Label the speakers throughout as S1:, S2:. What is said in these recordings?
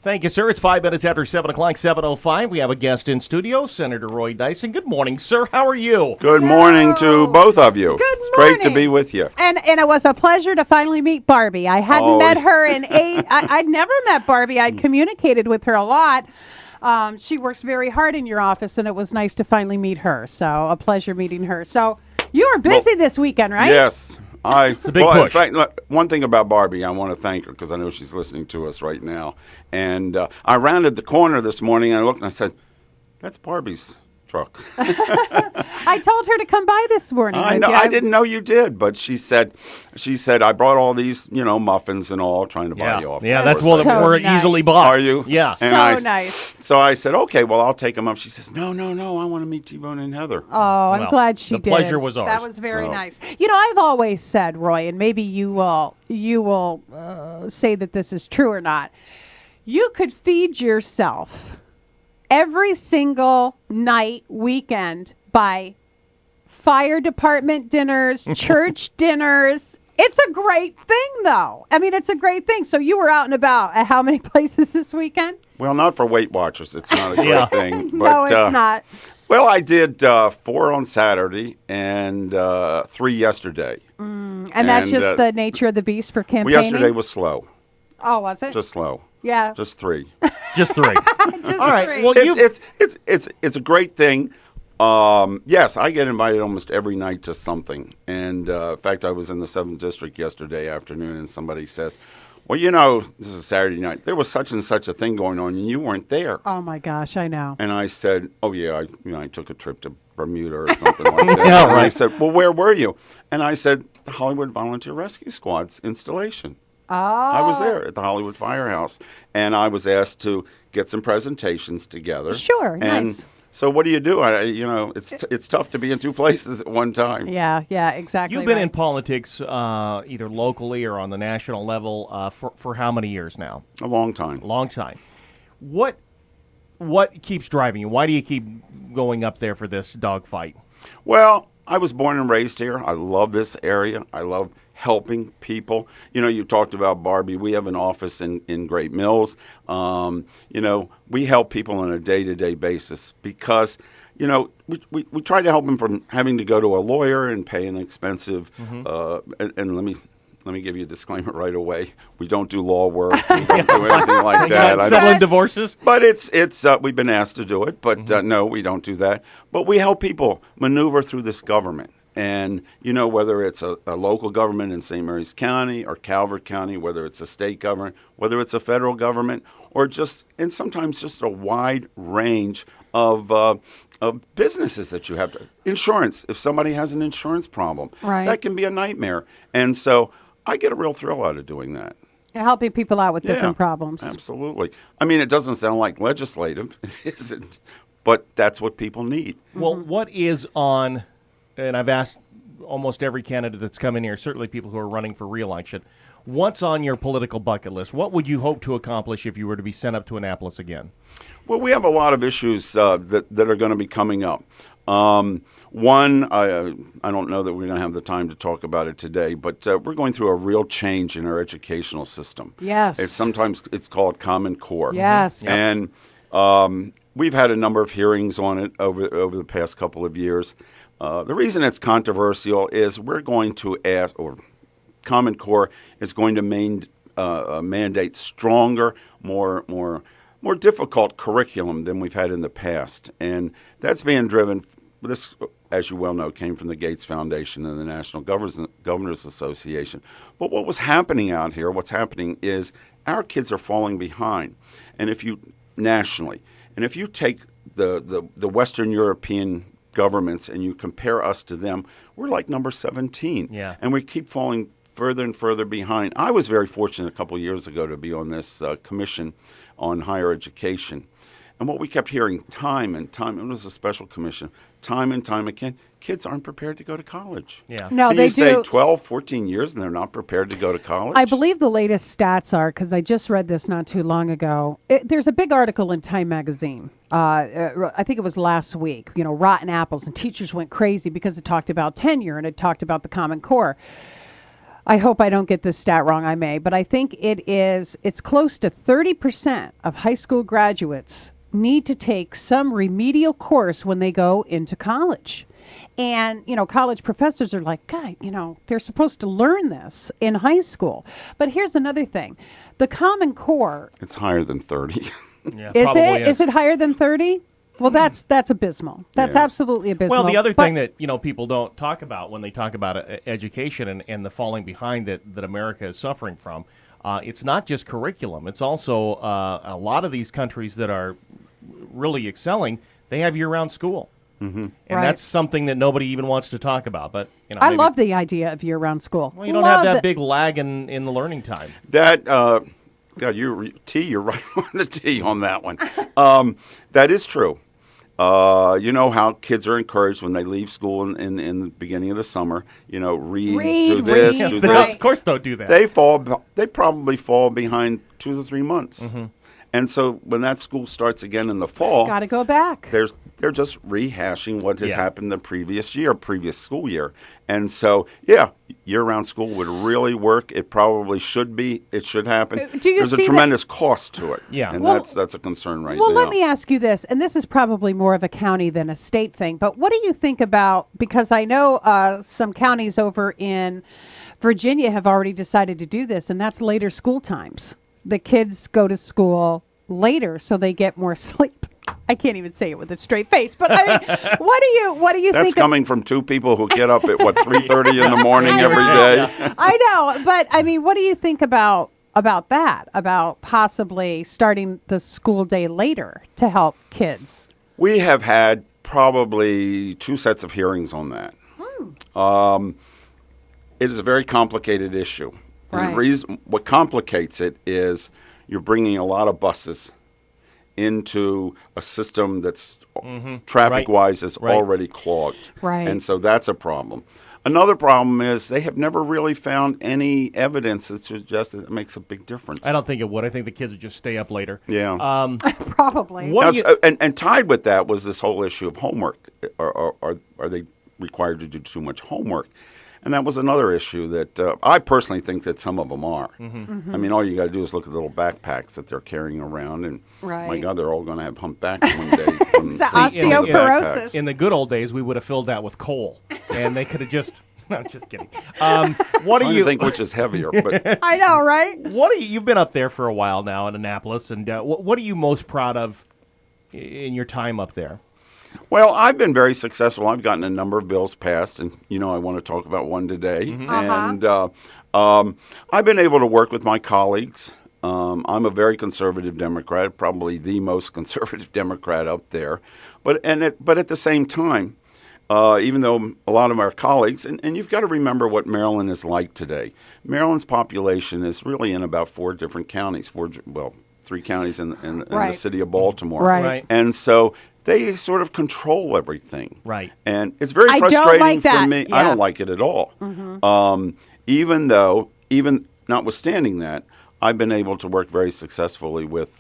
S1: Thank you, sir. It's 5 minutes after 7 o'clock, 7:05. We have a guest in studio, Senator Roy Dyson. Good morning, sir. How are you?
S2: Good morning to both of you.
S3: Good
S2: It's
S3: morning.
S2: great to be with you.
S3: And it was a pleasure to finally meet Barbie. I hadn't met her in I'd never met Barbie. I'd communicated with her a lot. She works very hard in your office, and it was nice to finally meet her. So a pleasure meeting her. So you were busy this weekend, right?
S2: Yes.
S1: It's a big push.
S2: In fact, look, one thing about Barbie, I want to thank her because I know she's listening to us right now. And I rounded the corner this morning and I looked and I said, that's Barbie's truck.
S3: I told her to come by this morning.
S2: I know. I didn't know you did, but she said, I brought all these, muffins and all, trying to buy you off.
S1: Yeah, that's
S2: one
S1: one we're
S3: nice.
S1: easily bought.
S2: Are you?
S1: Yeah.
S2: And
S3: nice.
S2: So I said, okay, well, I'll take them up. She says, no, I want to meet T-Bone and Heather.
S3: Oh, I'm
S1: Well,
S3: glad she
S1: the
S3: did.
S1: pleasure was ours.
S3: That was very
S2: So-
S3: nice. I've always said, Roy, and maybe you will say that this is true or not. You could feed yourself every single night, weekend, by fire department dinners, church dinners. It's a great thing, though. I mean, it's a great thing. So you were out and about at how many places this weekend?
S2: Well, not for Weight Watchers. It's not a great
S1: Yeah.
S2: thing. But,
S3: No, it's not.
S2: Well, I did 4 on Saturday and 3 yesterday.
S3: And that's just the nature of the beast for campaigning?
S2: Well, yesterday was slow.
S3: Oh, was it?
S2: Just slow.
S3: yeah.
S2: Just 3.
S1: Just 3.
S3: Just
S1: All right.
S3: three.
S1: Well,
S2: It's a great thing. Yes, I get invited almost every night to something. And in fact, I was in the 7th District yesterday afternoon, and somebody says, well, this is a Saturday night. There was such and such a thing going on, and you weren't there.
S3: Oh, my gosh, I know.
S2: And I said, oh, yeah, I took a trip to Bermuda or something like that.
S1: Yeah,
S2: And
S1: right.
S2: they said, well, where were you? And I said, the Hollywood Volunteer Rescue Squad's installation.
S3: Oh.
S2: I was there at the Hollywood Firehouse, and I was asked to get some presentations together.
S3: Sure,
S2: and
S3: nice.
S2: So what do? It's tough to be in 2 places at one time.
S3: Yeah, exactly.
S1: You've been
S3: right.
S1: in politics either locally or on the national level for how many years now?
S2: A long time.
S1: Long time. What keeps driving you? Why do you keep going up there for this dogfight?
S2: Well, I was born and raised here. I love this area. I love helping people. You talked about Barbie. We have an office in Great Mills. We help people on a day-to-day basis because, we try to help them from having to go to a lawyer and pay an expensive, and let me give you a disclaimer right away. We don't do law work. We don't do anything like that.
S1: Settling divorces?
S2: But it's we've been asked to do it, but no, we don't do that. But we help people maneuver through this government. And, whether it's a local government in St. Mary's County or Calvert County, whether it's a state government, whether it's a federal government, or and sometimes just a wide range of businesses that you have to. Insurance, if somebody has an insurance problem,
S3: Right.
S2: that can be a nightmare. And so I get a real thrill out of doing that.
S3: You're helping people out with different
S2: Yeah,
S3: problems.
S2: Absolutely. I mean, it doesn't sound like legislative. It isn't. But that's what people need.
S1: Well, what is on, and I've asked almost every candidate that's come in here, certainly people who are running for re-election, what's on your political bucket list? What would you hope to accomplish if you were to be sent up to Annapolis again?
S2: Well, we have a lot of issues that are going to be coming up. One, I don't know that we're going to have the time to talk about it today, but we're going through a real change in our educational system.
S3: Yes.
S2: Sometimes it's called Common Core.
S3: Yes.
S2: And we've had a number of hearings on it over the past couple of years. The reason it's controversial is we're going to ask, or Common Core is going to mandate stronger, more difficult curriculum than we've had in the past. And that's being driven, this, as you well know, came from the Gates Foundation and the National Governors Association. But what's happening is our kids are falling behind. And if you take the Western European governments and you compare us to them, we're like number 17.
S1: Yeah.
S2: And we keep falling further and further behind. I was very fortunate a couple of years ago to be on this commission on higher education. And what we kept hearing time and time, it was a special commission, time and time again, kids aren't prepared to go to college.
S1: Yeah.
S3: No,
S2: And
S3: they
S2: you say
S3: do.
S2: 12, 14 years and they're not prepared to go to college?
S3: I believe the latest stats are, because I just read this not too long ago, there's a big article in Time magazine. I think it was last week, rotten apples, and teachers went crazy because it talked about tenure and it talked about the Common Core. I hope I don't get this stat wrong, I may, but I think it's close to 30% of high school graduates need to take some remedial course when they go into college. And, college professors are like, God, they're supposed to learn this in high school. But here's another thing. The Common Core.
S2: It's higher than 30.
S1: Yeah,
S3: Is
S1: probably
S3: it? Is it higher than 30? Well, that's abysmal. That's
S2: Yeah.
S3: absolutely abysmal.
S1: Well, the other
S3: But-
S1: thing that people don't talk about when they talk about education and the falling behind that America is suffering from, it's not just curriculum. It's also a lot of these countries that are really excelling. They have year-round school, and
S3: Right.
S1: that's something that nobody even wants to talk about. But
S3: I
S1: maybe-
S3: love the idea of year-round school.
S1: Well, you don't have that big lag in the learning time.
S2: That God, you're right on the T on that one. That is true. You know how kids are encouraged when they leave school in the beginning of the summer. Read, do this,
S3: read,
S2: do
S1: They,
S2: this.
S1: of course, don't do that.
S2: They probably fall behind 2 to 3 months.
S1: Mm-hmm.
S2: And so when that school starts again in the fall,
S3: Got to go back.
S2: they're just rehashing what has
S1: Yeah.
S2: happened the previous school year. And so, yeah, year-round school would really work. It probably should be. It should happen.
S3: Do you
S2: There's
S3: see
S2: a tremendous cost to it.
S1: Yeah.
S2: And
S3: Well-
S2: that's a concern right
S3: Well,
S2: now.
S3: let me ask you this, and this is probably more of a county than a state thing, but what do you think about, because I know some counties over in Virginia have already decided to do this, and that's later school times. The kids go to school later so they get more sleep. I can't even say it with a straight face, but I mean, what do you
S2: That's
S3: think?
S2: coming from two people who get up at 3:30 in the morning
S3: I
S2: every
S3: know.
S2: day.
S3: I know, but I mean, what do you think about that? About possibly starting the school day later to help kids?
S2: We have had probably 2 sets of hearings on that. It is a very complicated issue. And
S3: Right.
S2: the reason, what complicates it is you're bringing a lot of buses into a system that's traffic-wise is
S1: Right.
S2: already clogged.
S3: Right.
S2: And so that's a problem. Another problem is they have never really found any evidence that suggests that it makes a big difference.
S1: I don't think it would. I think the kids would just stay up later.
S2: Yeah.
S3: Probably.
S1: What
S2: Now,
S1: do you-
S2: and tied with that was this whole issue of homework. Are they required to do too much homework? And that was another issue that I personally think that some of them are. I mean, all you got to do is look at the little backpacks that they're carrying around, and my
S3: Right.
S2: God, they're all going to have humpbacks one day. From
S3: It's the
S2: some of the
S3: osteoporosis.
S2: backpacks.
S1: In the good old days, we would have filled that with coal, and they could have just. No, I'm just kidding. What do
S2: I
S1: you
S2: think which is heavier, but
S3: I know, right?
S1: What are you? You've been up there for a while now in Annapolis, and what are you most proud of in your time up there?
S2: well, I've been very successful. I've gotten a number of bills passed, and I want to talk about one today. And I've been able to work with my colleagues. I'm a very conservative Democrat, probably the most conservative Democrat up there. But at the same time, even though a lot of our colleagues, and you've got to remember what Maryland is like today. Maryland's population is really in about 4 different counties, 3 counties in the
S3: Right.
S2: city of Baltimore.
S3: Right.
S1: Right.
S2: And so they sort of control everything.
S1: Right.
S2: And it's very
S3: I don't
S2: frustrating
S3: like
S2: for
S3: that.
S2: me.
S3: Yeah.
S2: I don't like it at all. Even notwithstanding that, I've been able to work very successfully with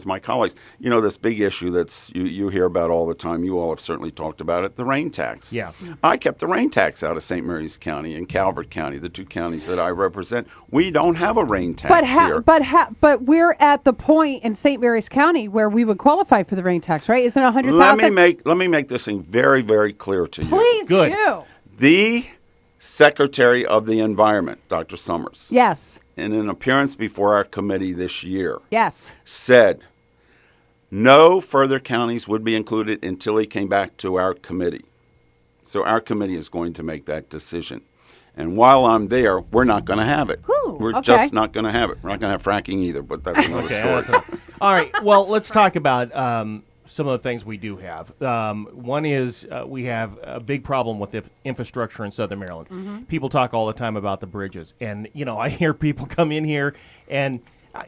S2: my colleagues. This big issue that's you hear about all the time. You all have certainly talked about it. The rain tax.
S1: Yeah.
S2: I kept the rain tax out of St. Mary's County and Calvert County, the 2 counties that I represent. We don't have a rain tax here.
S3: But we're at the point in St. Mary's County where we would qualify for the rain tax, right? Isn't it 100,000?
S2: Let me make this thing very, very clear to you.
S3: Please
S1: Good.
S3: do.
S2: The Secretary of the Environment, Dr. Summers,
S3: Yes.
S2: in an appearance before our committee this year,
S3: Yes.
S2: said no further counties would be included until he came back to our committee. So our committee is going to make that decision. And while I'm there, we're not going to have it.
S3: Whew,
S2: We're
S3: okay.
S2: just not going to have it. We're not going to have fracking either, but that's another
S1: Okay,
S2: story.
S1: that's enough. All right. Well, let's talk about some of the things we do have. One is we have a big problem with infrastructure in Southern Maryland. People talk all the time about the bridges. And, I hear people come in here, and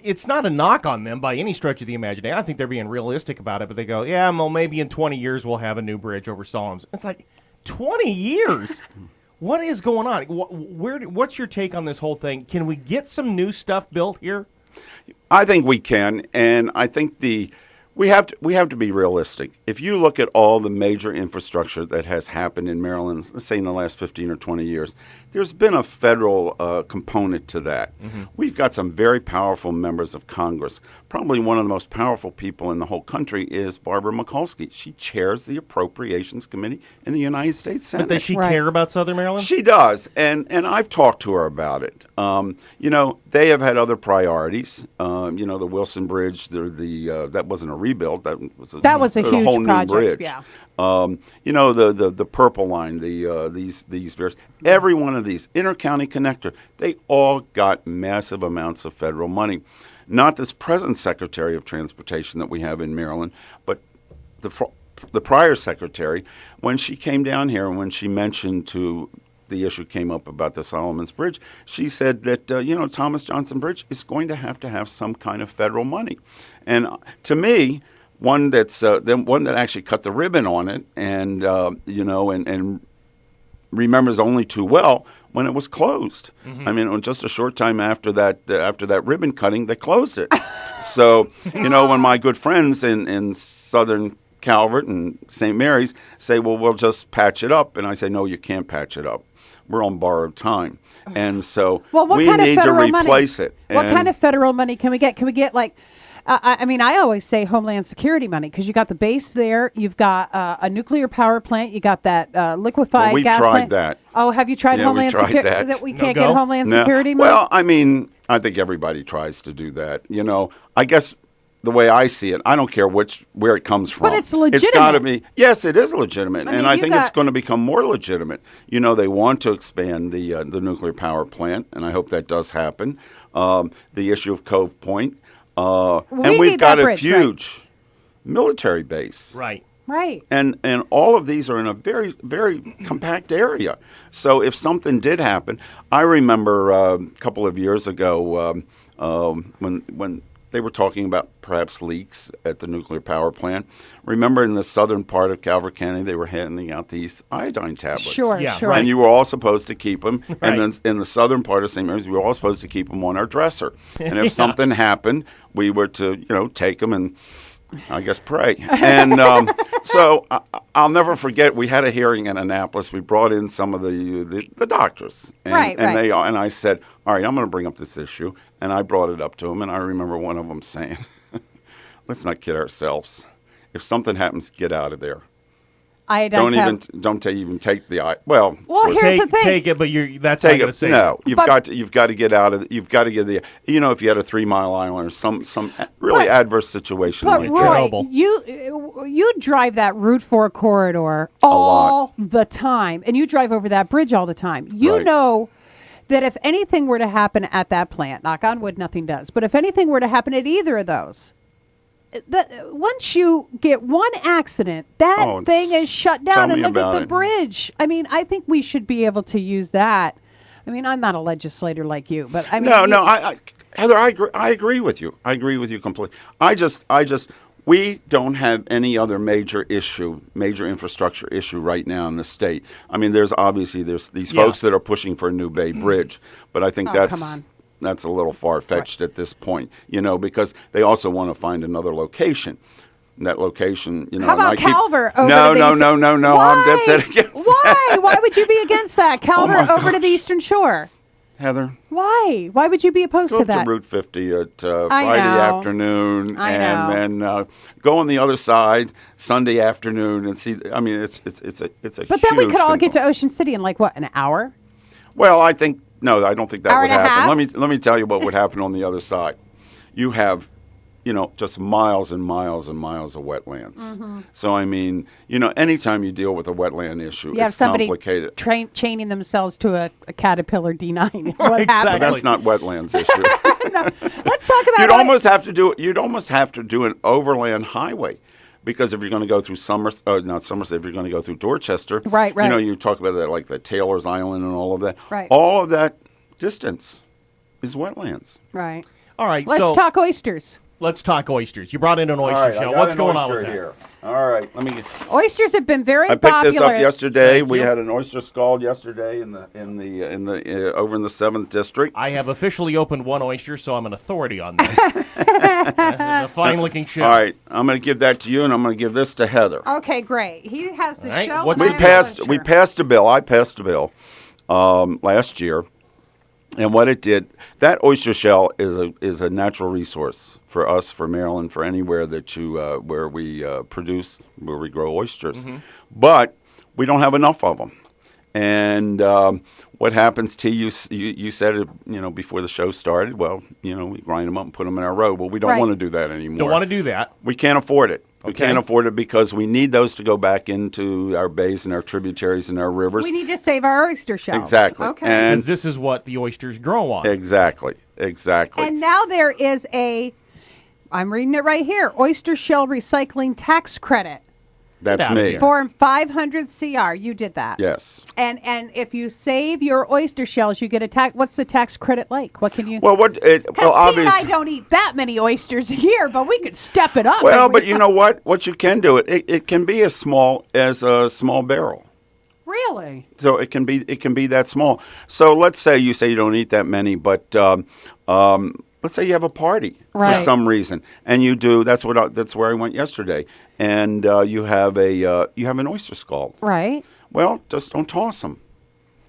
S1: it's not a knock on them by any stretch of the imagination. I think they're being realistic about it, but they go, yeah, well, maybe in 20 years we'll have a new bridge over Solom's. It's like, 20 years? What is going on? What's your take on this whole thing? Can we get some new stuff built here?
S2: I think we can, and I think We have to be realistic. If you look at all the major infrastructure that has happened in Maryland, let's say in the last 15 or 20 years, there's been a federal component to that. We've got some very powerful members of Congress. Probably one of the most powerful people in the whole country is Barbara Mikulski. She chairs the Appropriations Committee in the United States Senate.
S1: But does she care about Southern Maryland?
S2: She does, and I've talked to her about it. They have had other priorities. The Wilson Bridge, that wasn't a rebuild. That was a
S3: huge
S2: whole new
S3: project,
S2: bridge.
S3: yeah.
S2: The Purple Line, these various, every one of these intercounty connector, they all got massive amounts of federal money. Not this present Secretary of Transportation that we have in Maryland, but the prior secretary, when she came down here and when she mentioned the issue came up about the Solomon's Bridge, she said that, Thomas Johnson Bridge is going to have some kind of federal money. And to me, one that actually cut the ribbon on it and remembers only too well when it was closed. I mean, just a short time after that ribbon cutting, they closed it. So, when my good friends in Southern Calvert and St. Mary's say, well, we'll just patch it up. And I say, no, you can't patch it up. We're on borrowed time. And so we need to replace it.
S3: What kind of federal money can we get? Can we get I always say Homeland Security money because you got the base there. You've got a nuclear power plant. You got that liquefied gas plant.
S2: We've tried that.
S3: Oh, have you tried Homeland Security? That we can't get Homeland Security money?
S2: Well, I think everybody tries to do that. I guess the way I see it, I don't care where it comes from.
S3: But it's legitimate.
S2: It's got to be. Yes, it is legitimate, and I think it's going to become more legitimate. They want to expand the nuclear power plant, and I hope that does happen. The issue of Cove Point. And we've got a huge military base.
S1: Right.
S2: And all of these are in a very, very compact area. So if something did happen, I remember a couple of years ago when they were talking about perhaps leaks at the nuclear power plant. Remember in the southern part of Calvert County, they were handing out these iodine tablets.
S3: Sure.
S2: And you were all supposed to keep them. Right. And then in the southern part of St. Mary's, we were all supposed to keep them on our dresser. And if something happened, we were to, take them and, I guess, pray. And so I'll never forget, we had a hearing in Annapolis. We brought in some of the doctors. And and I said, all right, I'm going to bring up this issue. And I brought it up to them. And I remember one of them saying, let's not kid ourselves. If something happens, get out of there. Don't even take the
S3: Well, here's the thing.
S1: Take it, but that's not going to say
S2: no. You've got to get out of. You've got to get the. If you had a 3 Mile Island or some really adverse situation
S3: but
S2: like
S3: Roy,
S2: that.
S3: you drive that Route 4 corridor all the time, and you drive over that bridge all the time. You know that if anything were to happen at that plant, knock on wood, nothing does. But if anything were to happen at either of those. Once you get one accident, that thing is shut down. And look at the bridge. I think we should be able to use that. I'm not a legislator like you, but
S2: Heather, I agree with you. I agree with you completely. We don't have any other major infrastructure issue right now in the state. There's these folks that are pushing for a new Bay Bridge, but I think that's a little far-fetched at this point, because they also want to find another location. And that location,
S3: How about Calvert over
S2: to
S3: the
S2: No. I'm dead set against that.
S3: Why would you be against that? Calvert over to the Eastern Shore.
S2: Heather.
S3: Why? Why would you be opposed to that?
S2: Go up to Route 50 at Friday afternoon, and then go on the other side Sunday afternoon and see. It's a. But
S3: then we could all get to Ocean City in an hour?
S2: Well, I don't think that would happen.
S3: Half?
S2: Let me tell you what would happen on the other side. You have, just miles and miles and miles of wetlands. Mm-hmm. So anytime you deal with a wetland issue, it's complicated.
S3: Chaining themselves to a Caterpillar D9 is what
S1: exactly.
S3: happens.
S2: But that's not wetlands issue.
S3: No. Let's talk about.
S2: You'd almost have to do an overland highway. Because if you're going to go through not Somerset, if you're going to go through Dorchester,
S3: right.
S2: You talk about that, like the Taylor's Island and all of that.
S3: Right.
S2: All of that distance is wetlands.
S3: Right.
S1: All right.
S3: Let's talk oysters.
S1: Let's talk oysters. You brought in an oyster shell. What's going on with that?
S2: Here. All right.
S3: Oysters have been very
S2: popular.
S3: I picked
S2: this up yesterday. We had an oyster scald yesterday in the over in the 7th district.
S1: I have officially opened one oyster, so I'm an authority on this. This is a fine-looking ship.
S2: All right, I'm going to give that to you, and I'm going to give this to Heather.
S3: Okay, great. He has the
S1: All right,
S3: show.
S1: what's
S3: and
S1: the
S3: I
S2: We
S3: have
S2: passed.
S3: a
S2: We
S3: lecture.
S2: passed a bill. I passed a bill last year, and what it did, that oyster shell is a natural resource for us, for Maryland, for anywhere that you where we produce, where we grow oysters, but we don't have enough of them. And what happens to you? You said it, before the show started. Well, we grind them up and put them in our road. Well, we don't
S3: Right.
S2: want to do that anymore.
S1: Don't want to do that.
S2: We can't afford it. We
S1: Okay.
S2: can't afford it because we need those to go back into our bays and our tributaries and our rivers.
S3: We need to save our oyster shells.
S2: Exactly.
S3: Okay.
S2: And
S1: Because this is what the oysters grow on.
S2: exactly.
S3: And now there is I'm reading it right here, oyster shell recycling tax credit.
S2: That's
S1: Get out of
S2: me.
S1: here.
S3: For 500 CR, you did that.
S2: Yes.
S3: And if you save your oyster shells, you get a tax. What's the tax credit like? What can you?
S2: Well,
S3: Because Pete and I
S2: obviously.
S3: don't eat that many oysters a year, but we could step it up.
S2: Well,
S3: if
S2: but
S3: we-
S2: you know what? What you can do it can be as small as a small barrel.
S3: Really?
S2: So it can be that small. So let's say you don't eat that many, but let's say you have a party
S3: Right.
S2: for some reason, and you do. That's where I went yesterday, and you have an oyster skull.
S3: Right.
S2: Well, just don't toss them.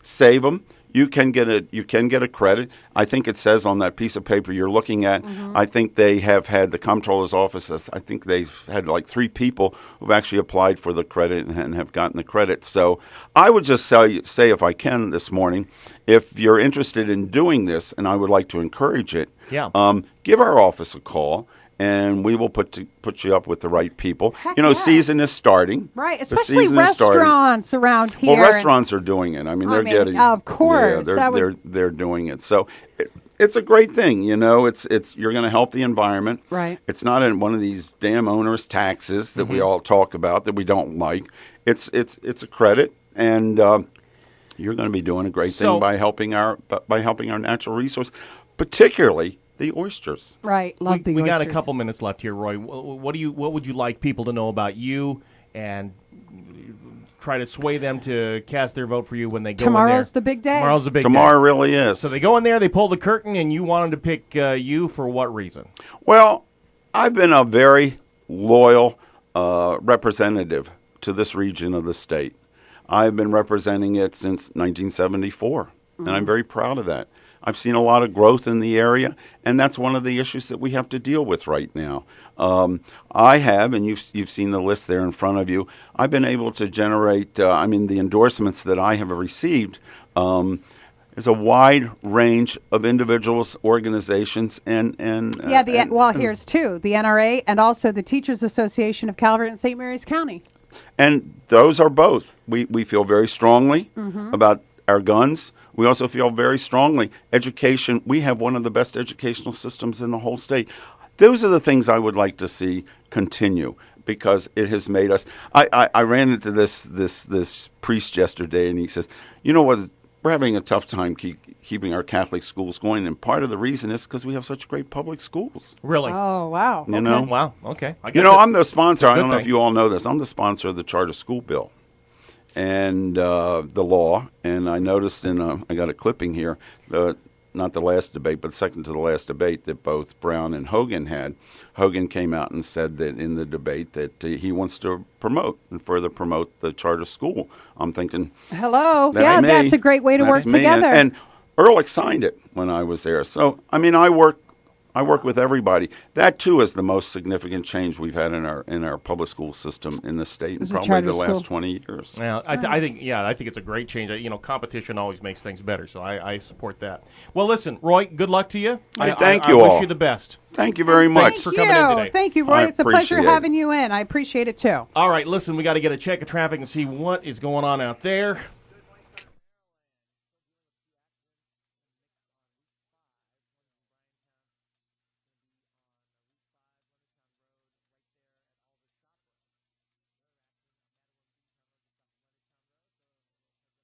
S2: Save them. You can get a credit. I think it says on that piece of paper you're looking at. I think they have had the comptroller's office. I think they've had like 3 people who've actually applied for the credit and have gotten the credit. So I would just say if I can this morning, if you're interested in doing this, and I would like to encourage it,
S1: Yeah.
S2: give our office a call. And we will put you up with the right people.
S3: Heck yeah.
S2: Season is starting.
S3: Right.
S2: The
S3: Especially
S2: season is starting.
S3: restaurants around here.
S2: Well, restaurants are doing it. I mean, they're getting.
S3: of course.
S2: Yeah,
S3: That would-
S2: they're doing it. So it's a great thing. It's you're going to help the environment.
S3: Right.
S2: It's not in one of these damn onerous taxes that we all talk about that we don't like. It's a credit, and you're going to be doing a great
S1: So-
S2: thing by helping our natural resource, particularly the oysters.
S3: Right. Love the
S1: we got a
S3: oysters.
S1: couple minutes left here, Roy. What would you like people to know about you, and try to sway them to cast their vote for you when they go in there?
S3: Tomorrow's the big day.
S1: Tomorrow's the big
S2: Tomorrow
S1: day.
S2: really is.
S1: So they go in there, they pull the curtain, and you want them to pick you for what reason?
S2: Well, I've been a very loyal representative to this region of the state. I've been representing it since 1974, and I'm very proud of that. I've seen a lot of growth in the area, and that's one of the issues that we have to deal with right now. I have, and you've seen the list there in front of you, I've been able to generate, the endorsements that I have received is a wide range of individuals, organizations, and
S3: Here's 2, the NRA and also the Teachers Association of Calvert and St. Mary's County.
S2: And those are both. We feel very strongly about our guns. We also feel very strongly education. We have one of the best educational systems in the whole state. Those are the things I would like to see continue because it has made us. I ran into this priest yesterday, and he says, "You know what? We're having a tough time keeping our Catholic schools going, and part of the reason is because we have such great public schools."
S1: Really?
S3: Oh, wow.
S2: You know?
S1: Wow. Okay. I guess
S2: You know,
S1: it-
S2: I'm the sponsor. I
S1: good
S2: don't know if
S1: thing.
S2: you all know this. I'm the sponsor of the charter school bill and the law. And I noticed I got a clipping here, not the last debate, but second to the last debate that both Brown and Hogan had. Hogan came out and said that in the debate that he wants to promote and further promote the charter school. I'm thinking,
S3: Hello.
S2: that's me.
S3: That's a great way to
S2: That's
S3: work
S2: me.
S3: together.
S2: And Ehrlich signed it when I was there. So, I mean, I work with everybody. That too is the most significant change we've had in our public school system in the state in
S3: Is the
S2: probably
S3: charter
S2: the last
S3: school.
S2: 20 years.
S1: Yeah, I think it's a great change. Competition always makes things better, so I support that. Well, listen, Roy, good luck to you.
S2: Hey, thank you
S1: I
S2: all.
S1: wish you the best.
S2: Thank you very much.
S1: for coming in today.
S3: Thank you, Roy.
S2: I
S3: It's a pleasure
S2: appreciate it.
S3: having you in. I appreciate it too.
S1: All right, listen, we got to get a check of traffic and see what is going on out there.